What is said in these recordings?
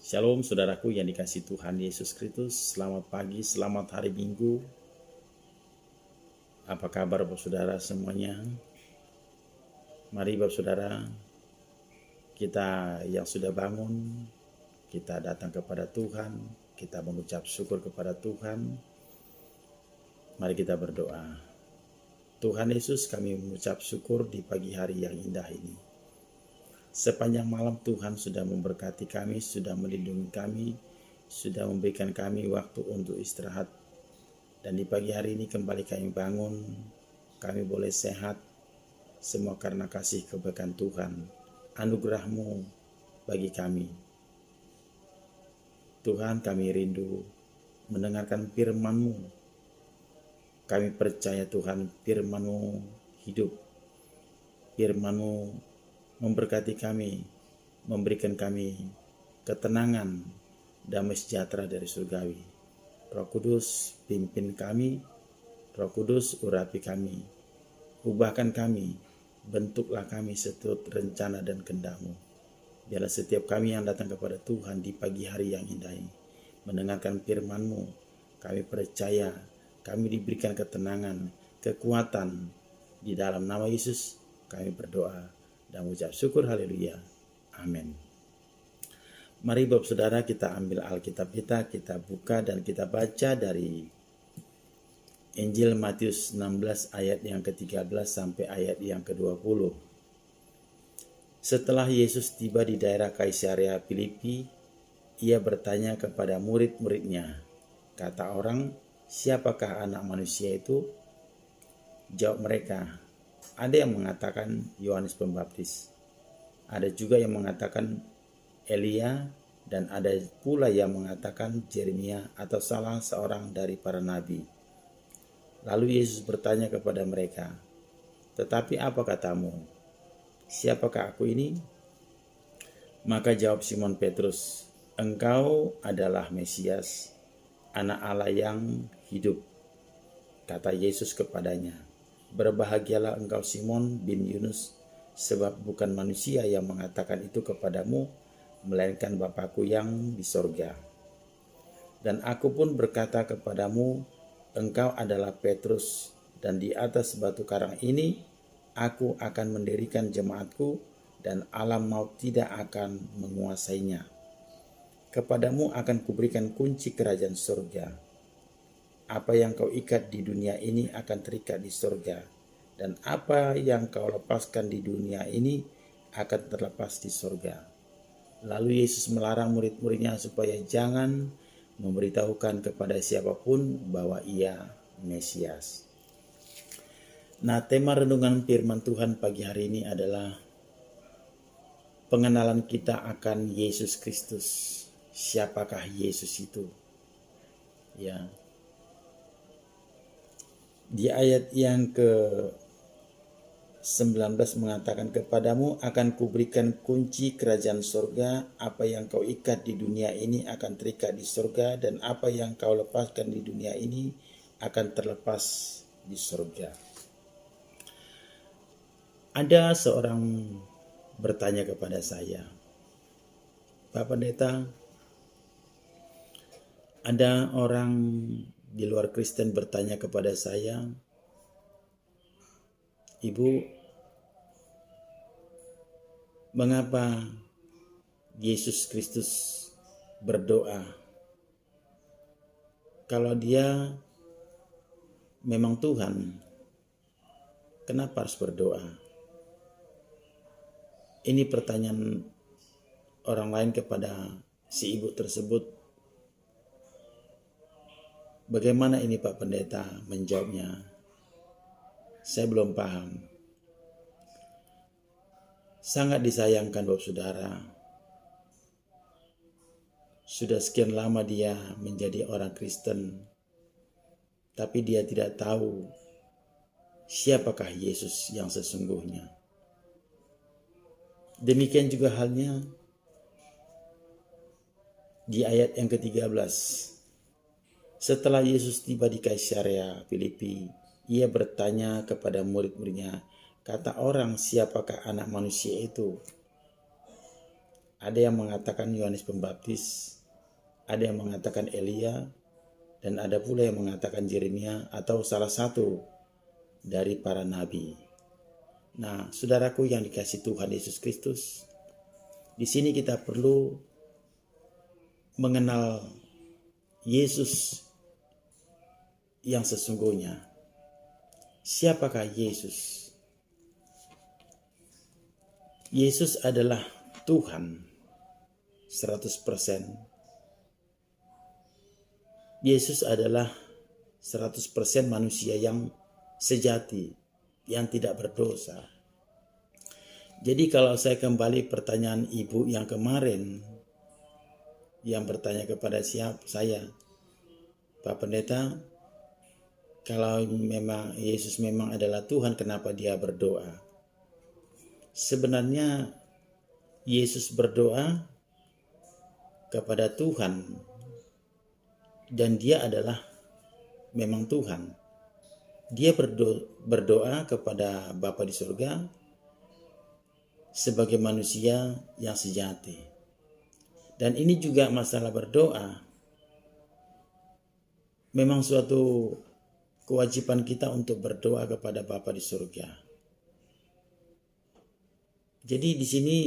Shalom saudaraku yang dikasihi Tuhan Yesus Kristus. Selamat pagi, selamat hari Minggu. Apa kabar Bapak Saudara semuanya? Mari Bapak Saudara, kita yang sudah bangun, kita datang kepada Tuhan, kita mengucap syukur kepada Tuhan. Mari kita berdoa. Tuhan Yesus, kami mengucap syukur di pagi hari yang indah ini. Sepanjang malam Tuhan sudah memberkati kami, sudah melindungi kami, sudah memberikan kami waktu untuk istirahat. Dan di pagi hari ini kembali kami bangun, kami boleh sehat, semua karena kasih kebaikan Tuhan, anugerah-Mu bagi kami. Tuhan, kami rindu mendengarkan firman-Mu. Kami percaya Tuhan, firman-Mu hidup, firman-Mu memberkati kami, memberikan kami ketenangan, damai sejahtera dari surgawi. Roh Kudus pimpin kami, Roh Kudus urapi kami, ubahkan kami, bentuklah kami seturut rencana dan kehendak-Mu. Biarlah setiap kami yang datang kepada Tuhan di pagi hari yang indah ini, mendengarkan firman-Mu, kami percaya, kami diberikan ketenangan, kekuatan. Di dalam nama Yesus kami berdoa dan mengucap syukur, haleluya, amin. Mari Bapak Saudara, kita ambil Alkitab kita buka dan kita baca dari Injil Matius 16 ayat yang ke-13 sampai ayat yang ke-20. Setelah Yesus tiba di daerah Kaisarea Filipi, ia bertanya kepada murid-muridnya, kata orang, siapakah anak manusia itu? Jawab mereka, ada yang mengatakan Yohanes Pembaptis, ada juga yang mengatakan Elia, dan ada pula yang mengatakan Yeremia atau salah seorang dari para nabi. Lalu Yesus bertanya kepada mereka, tetapi apa katamu? Siapakah aku ini? Maka jawab Simon Petrus, engkau adalah Mesias, Anak Allah yang hidup. Kata Yesus kepadanya, berbahagialah engkau Simon bin Yunus, sebab bukan manusia yang mengatakan itu kepadamu, melainkan Bapa-Ku yang di sorga. Dan aku pun berkata kepadamu, engkau adalah Petrus, dan di atas batu karang ini, aku akan mendirikan jemaatku, dan alam maut tidak akan menguasainya. Kepadamu akan kuberikan kunci kerajaan surga. Apa yang kau ikat di dunia ini akan terikat di surga, dan apa yang kau lepaskan di dunia ini akan terlepas di surga. Lalu Yesus melarang murid-muridnya supaya jangan memberitahukan kepada siapapun bahwa ia Mesias. Nah, tema renungan firman Tuhan pagi hari ini adalah pengenalan kita akan Yesus Kristus. Siapakah Yesus itu? Ya. Di ayat yang ke-19 mengatakan, kepadamu akan kuberikan kunci kerajaan surga, apa yang kau ikat di dunia ini akan terikat di surga, dan apa yang kau lepaskan di dunia ini akan terlepas di surga. Ada seorang bertanya kepada saya, Pak Pendeta, ada orang di luar Kristen bertanya kepada saya, Ibu, mengapa Yesus Kristus berdoa? Kalau dia memang Tuhan, kenapa harus berdoa? Ini pertanyaan orang lain kepada si ibu tersebut. Bagaimana ini Pak Pendeta menjawabnya? Saya belum paham. Sangat disayangkan Bapak Saudara. Sudah sekian lama dia menjadi orang Kristen, tapi dia tidak tahu siapakah Yesus yang sesungguhnya. Demikian juga halnya di ayat yang ke-13. Setelah Yesus tiba di Kaisarea Filipi, ia bertanya kepada murid-muridnya, kata orang, siapakah anak manusia itu? Ada yang mengatakan Yohanes Pembaptis, ada yang mengatakan Elia, dan ada pula yang mengatakan Yeremia atau salah satu dari para nabi. Nah, saudaraku yang dikasihi Tuhan Yesus Kristus, di sini kita perlu mengenal Yesus yang sesungguhnya. Siapakah Yesus? Yesus adalah Tuhan 100%. Yesus adalah 100% manusia yang sejati, yang tidak berdosa. Jadi kalau saya kembali pertanyaan ibu yang kemarin, yang bertanya kepada saya, Pak Pendeta, kalau memang Yesus memang adalah Tuhan, kenapa dia berdoa? Sebenarnya Yesus berdoa kepada Tuhan dan dia adalah memang Tuhan. Dia berdoa kepada Bapa di surga sebagai manusia yang sejati. Dan ini juga masalah berdoa. Memang suatu kewajiban kita untuk berdoa kepada Bapa di surga. Jadi di sini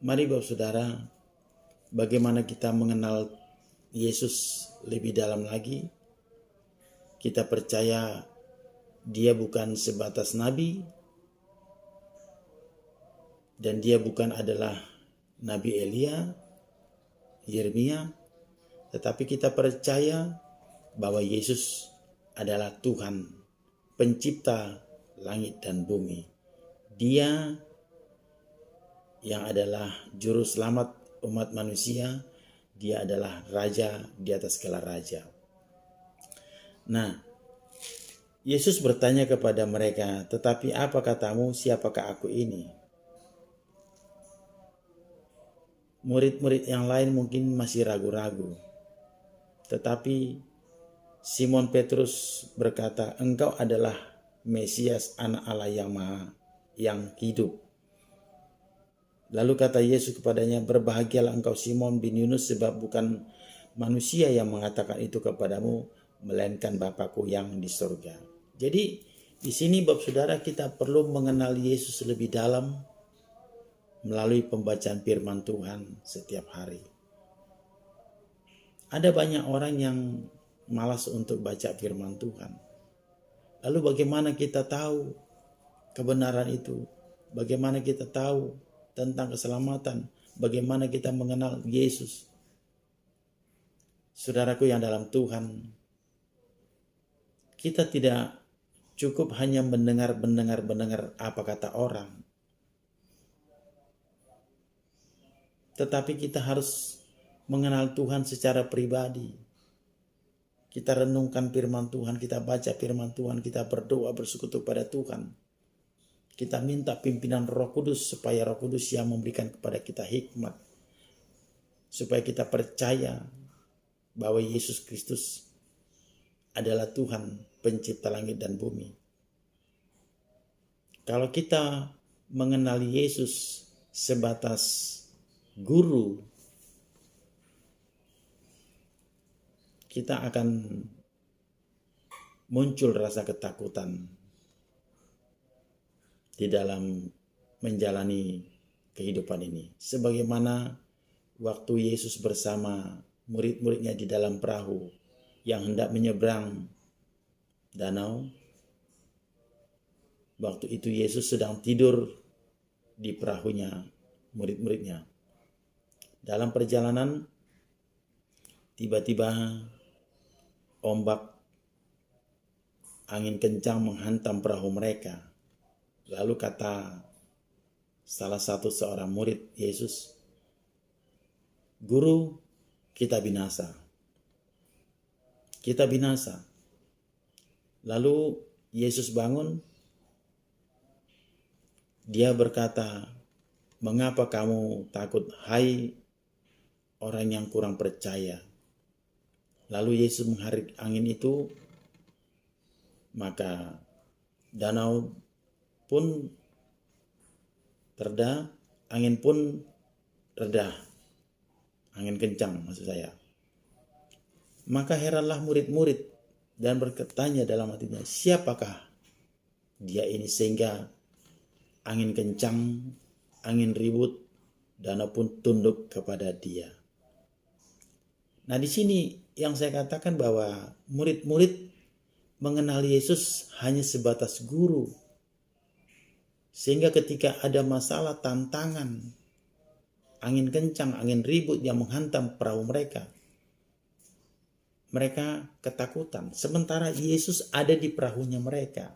mari Bapak Saudara, bagaimana kita mengenal Yesus lebih dalam lagi. Kita percaya dia bukan sebatas nabi dan dia bukan adalah Nabi Elia, Yeremia, tetapi kita percaya bahwa Yesus adalah Tuhan, pencipta langit dan bumi. Dia yang adalah juru selamat umat manusia, dia adalah raja di atas segala raja. Nah, Yesus bertanya kepada mereka, tetapi apa katamu, siapakah aku ini? Murid-murid yang lain mungkin masih ragu-ragu. Tetapi Simon Petrus berkata, engkau adalah Mesias, anak Allah yang hidup. Lalu kata Yesus kepadanya, berbahagialah engkau Simon bin Yunus, sebab bukan manusia yang mengatakan itu kepadamu, melainkan Bapakku yang di surga. Jadi di sini Bapak Saudara, kita perlu mengenal Yesus lebih dalam melalui pembacaan firman Tuhan setiap hari. Ada banyak orang yang malas untuk baca firman Tuhan. Lalu bagaimana kita tahu kebenaran itu? Bagaimana kita tahu tentang keselamatan? Bagaimana kita mengenal Yesus? Saudaraku yang dalam Tuhan, kita tidak cukup hanya mendengar apa kata orang. Tetapi kita harus mengenal Tuhan secara pribadi. Kita renungkan firman Tuhan, kita baca firman Tuhan, kita berdoa bersekutu pada Tuhan. Kita minta pimpinan Roh Kudus supaya Roh Kudus yang memberikan kepada kita hikmat. Supaya kita percaya bahwa Yesus Kristus adalah Tuhan pencipta langit dan bumi. Kalau kita mengenal Yesus sebatas guru, kita akan muncul rasa ketakutan di dalam menjalani kehidupan ini. Sebagaimana waktu Yesus bersama murid-muridnya di dalam perahu yang hendak menyeberang danau. Waktu itu Yesus sedang tidur di perahunya murid-muridnya. Dalam perjalanan tiba-tiba ombak, angin kencang menghantam perahu mereka. Lalu kata salah satu seorang murid Yesus, Guru, kita binasa. Kita binasa. Lalu Yesus bangun. Dia berkata, mengapa kamu takut, hai orang yang kurang percaya? Lalu Yesus mengharik angin itu, maka danau pun terda, angin pun reda, angin kencang maksud saya. Maka heranlah murid-murid dan bertanya dalam hatinya, siapakah dia ini sehingga angin kencang, angin ribut, danau pun tunduk kepada dia. Nah, di sini yang saya katakan bahwa murid-murid mengenal Yesus hanya sebatas guru. Sehingga ketika ada masalah, tantangan, angin kencang, angin ribut yang menghantam perahu mereka, mereka ketakutan. Sementara Yesus ada di perahunya mereka.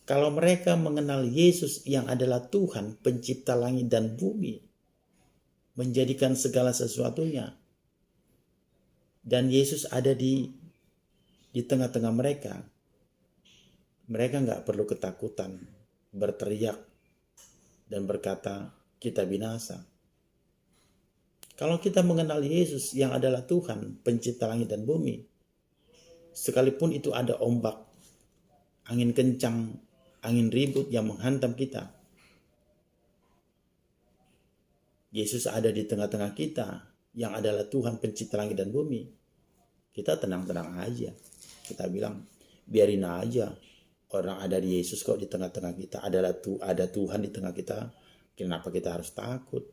Kalau mereka mengenal Yesus yang adalah Tuhan, pencipta langit dan bumi, menjadikan segala sesuatunya, dan Yesus ada di tengah-tengah mereka, mereka nggak perlu ketakutan, berteriak, dan berkata, kita binasa. Kalau kita mengenal Yesus yang adalah Tuhan, pencipta langit dan bumi, sekalipun itu ada ombak, angin kencang, angin ribut yang menghantam kita, Yesus ada di tengah-tengah kita yang adalah Tuhan pencipta langit dan bumi. Kita tenang-tenang aja. Kita bilang, biarin aja. Orang ada di Yesus kok di tengah-tengah kita. Ada Tuhan di tengah kita. Kenapa kita harus takut?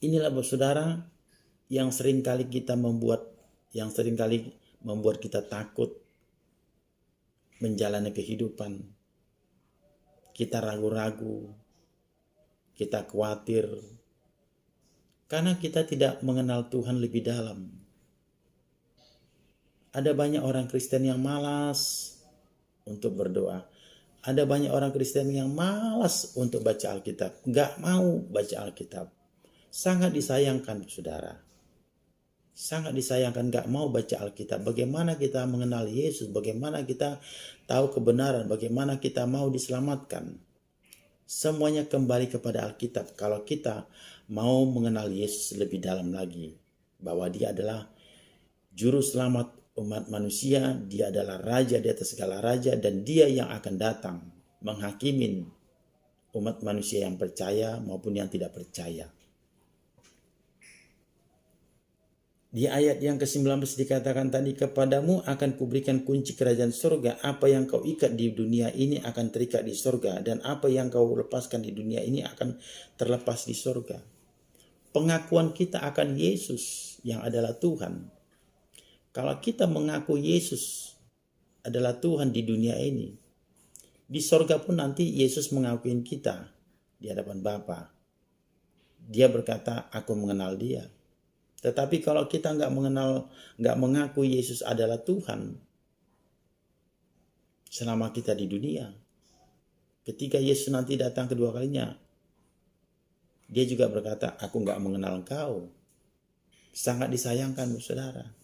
Inilah saudara yang seringkali membuat kita takut menjalani kehidupan. Kita ragu-ragu, kita khawatir, karena kita tidak mengenal Tuhan lebih dalam. Ada banyak orang Kristen yang malas untuk berdoa. Ada banyak orang Kristen yang malas untuk baca Alkitab. Nggak mau baca Alkitab. Sangat disayangkan, saudara. Sangat disayangkan nggak mau baca Alkitab. Bagaimana kita mengenal Yesus? Bagaimana kita tahu kebenaran? Bagaimana kita mau diselamatkan? Semuanya kembali kepada Alkitab. Kalau kita mau mengenal Yesus lebih dalam lagi, bahwa dia adalah juru selamat umat manusia, dia adalah raja di atas segala raja, dan dia yang akan datang menghakimin umat manusia yang percaya maupun yang tidak percaya. Di ayat yang ke-19 dikatakan tadi, kepadamu akan kuberikan kunci kerajaan surga. Apa yang kau ikat di dunia ini akan terikat di surga, dan apa yang kau lepaskan di dunia ini akan terlepas di surga. Pengakuan kita akan Yesus yang adalah Tuhan. Kalau kita mengaku Yesus adalah Tuhan di dunia ini, di surga pun nanti Yesus mengakuin kita di hadapan Bapa. Dia berkata, aku mengenal dia. Tetapi kalau kita nggak mengaku Yesus adalah Tuhan selama kita di dunia, ketika Yesus nanti datang kedua kalinya, dia juga berkata, aku nggak mengenal engkau. Sangat disayangkan, saudara.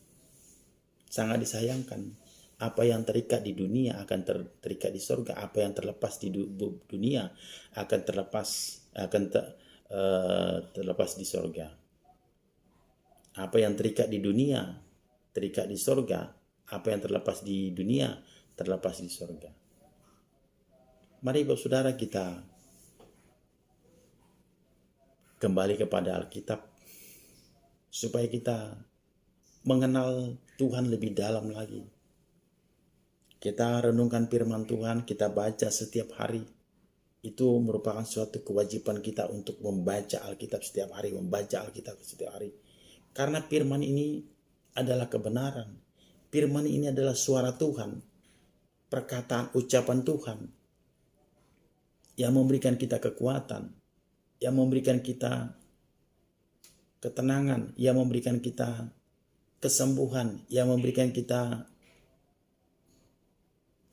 Sangat disayangkan. Apa yang terikat di dunia akan terikat di surga. Apa yang terlepas di dunia akan terlepas di surga. Apa yang terikat di dunia terikat di surga. Apa yang terlepas di dunia terlepas di surga. Mari saudara kita kembali kepada Alkitab supaya kita mengenal Tuhan lebih dalam lagi. Kita renungkan firman Tuhan, kita baca setiap hari. Itu merupakan suatu kewajiban kita untuk membaca Alkitab setiap hari, Karena firman ini adalah kebenaran. Firman ini adalah suara Tuhan, perkataan ucapan Tuhan yang memberikan kita kekuatan, yang memberikan kita ketenangan, yang memberikan kita kesembuhan, yang memberikan kita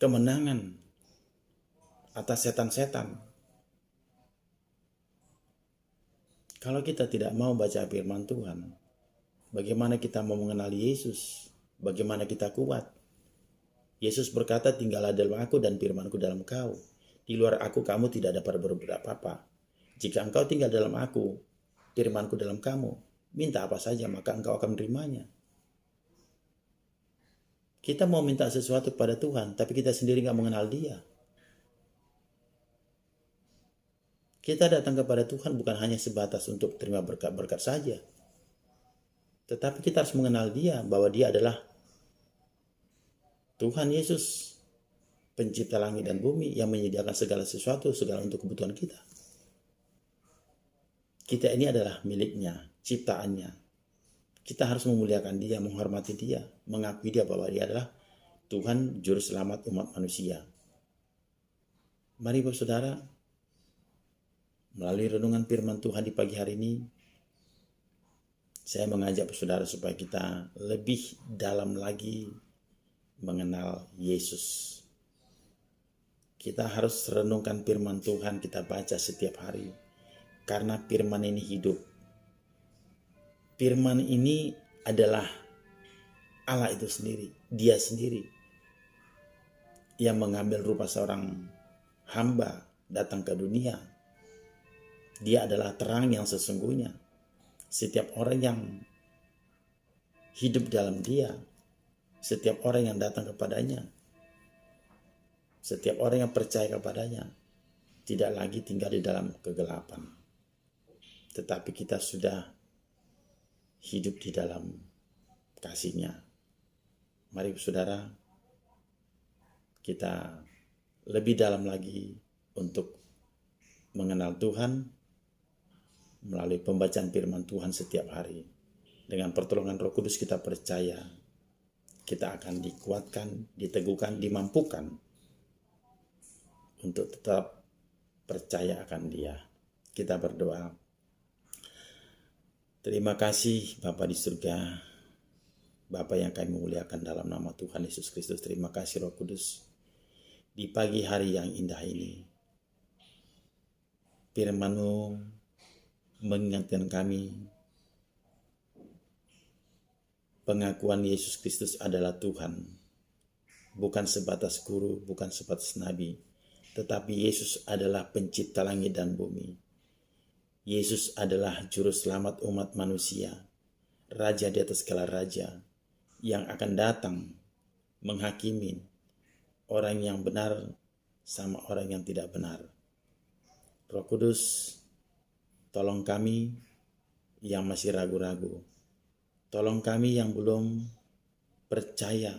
kemenangan atas setan-setan. Kalau kita tidak mau baca firman Tuhan, bagaimana kita mau mengenali Yesus? Bagaimana kita kuat? Yesus berkata, tinggallah dalam aku dan firmanku dalam kau. Di luar aku kamu tidak dapat berbuat apa-apa. Jika engkau tinggal dalam aku, firmanku dalam kamu, minta apa saja maka engkau akan menerimanya. Kita mau minta sesuatu kepada Tuhan, tapi kita sendiri gak mengenal dia. Kita datang kepada Tuhan bukan hanya sebatas untuk terima berkat-berkat saja. Tetapi kita harus mengenal Dia, bahwa Dia adalah Tuhan Yesus, pencipta langit dan bumi, yang menyediakan segala sesuatu, segala untuk kebutuhan kita. Kita ini adalah miliknya, ciptaannya. Kita harus memuliakan Dia, menghormati Dia, mengakui Dia bahwa Dia adalah Tuhan Juru Selamat umat manusia. Mari Bapak Saudara, melalui renungan firman Tuhan di pagi hari ini, saya mengajak saudara supaya kita lebih dalam lagi mengenal Yesus. Kita harus renungkan firman Tuhan, kita baca setiap hari. Karena firman ini hidup. Firman ini adalah Allah itu sendiri, Dia sendiri, yang mengambil rupa seorang hamba datang ke dunia. Dia adalah terang yang sesungguhnya. Setiap orang yang hidup dalam Dia, setiap orang yang datang kepadanya, setiap orang yang percaya kepadanya, tidak lagi tinggal di dalam kegelapan. Tetapi kita sudah hidup di dalam kasih-Nya. Mari saudara, kita lebih dalam lagi untuk mengenal Tuhan melalui pembacaan firman Tuhan setiap hari. Dengan pertolongan Roh Kudus kita percaya kita akan dikuatkan, diteguhkan, dimampukan untuk tetap percaya akan Dia. Kita berdoa. Terima kasih Bapa di surga, Bapa yang kami muliakan dalam nama Tuhan Yesus Kristus. Terima kasih Roh Kudus. Di pagi hari yang indah ini, firman-Mu mengingatkan kami pengakuan Yesus Kristus adalah Tuhan, bukan sebatas guru, bukan sebatas nabi, tetapi Yesus adalah pencipta langit dan bumi. Yesus adalah juru selamat umat manusia, raja di atas segala raja, yang akan datang menghakimi orang yang benar sama orang yang tidak benar. Roh Kudus, tolong kami yang masih ragu-ragu. Tolong kami yang belum percaya.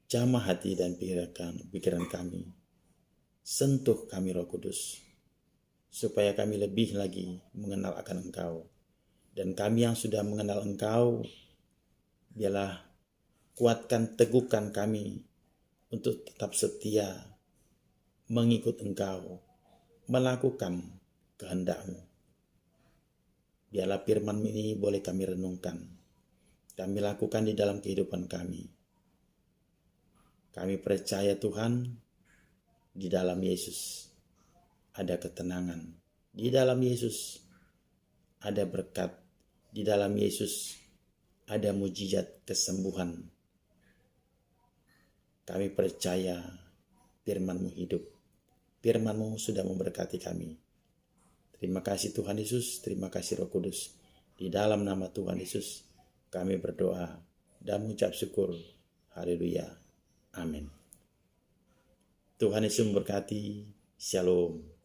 Jamah hati dan pikiran kami. Sentuh kami Roh Kudus, supaya kami lebih lagi mengenal akan Engkau. Dan kami yang sudah mengenal Engkau, biarlah kuatkan, teguhkan kami untuk tetap setia mengikut Engkau, melakukan kehendak-Mu. Biarlah firman ini boleh kami renungkan, kami lakukan di dalam kehidupan kami. Kami percaya Tuhan, di dalam Yesus ada ketenangan, di dalam Yesus ada berkat, di dalam Yesus ada mujizat kesembuhan. Kami percaya firman-Mu hidup. Firman-Mu sudah memberkati kami. Terima kasih Tuhan Yesus, terima kasih Roh Kudus. Di dalam nama Tuhan Yesus kami berdoa dan mengucap syukur. Haleluya. Amin. Tuhan Yesus memberkati. Shalom.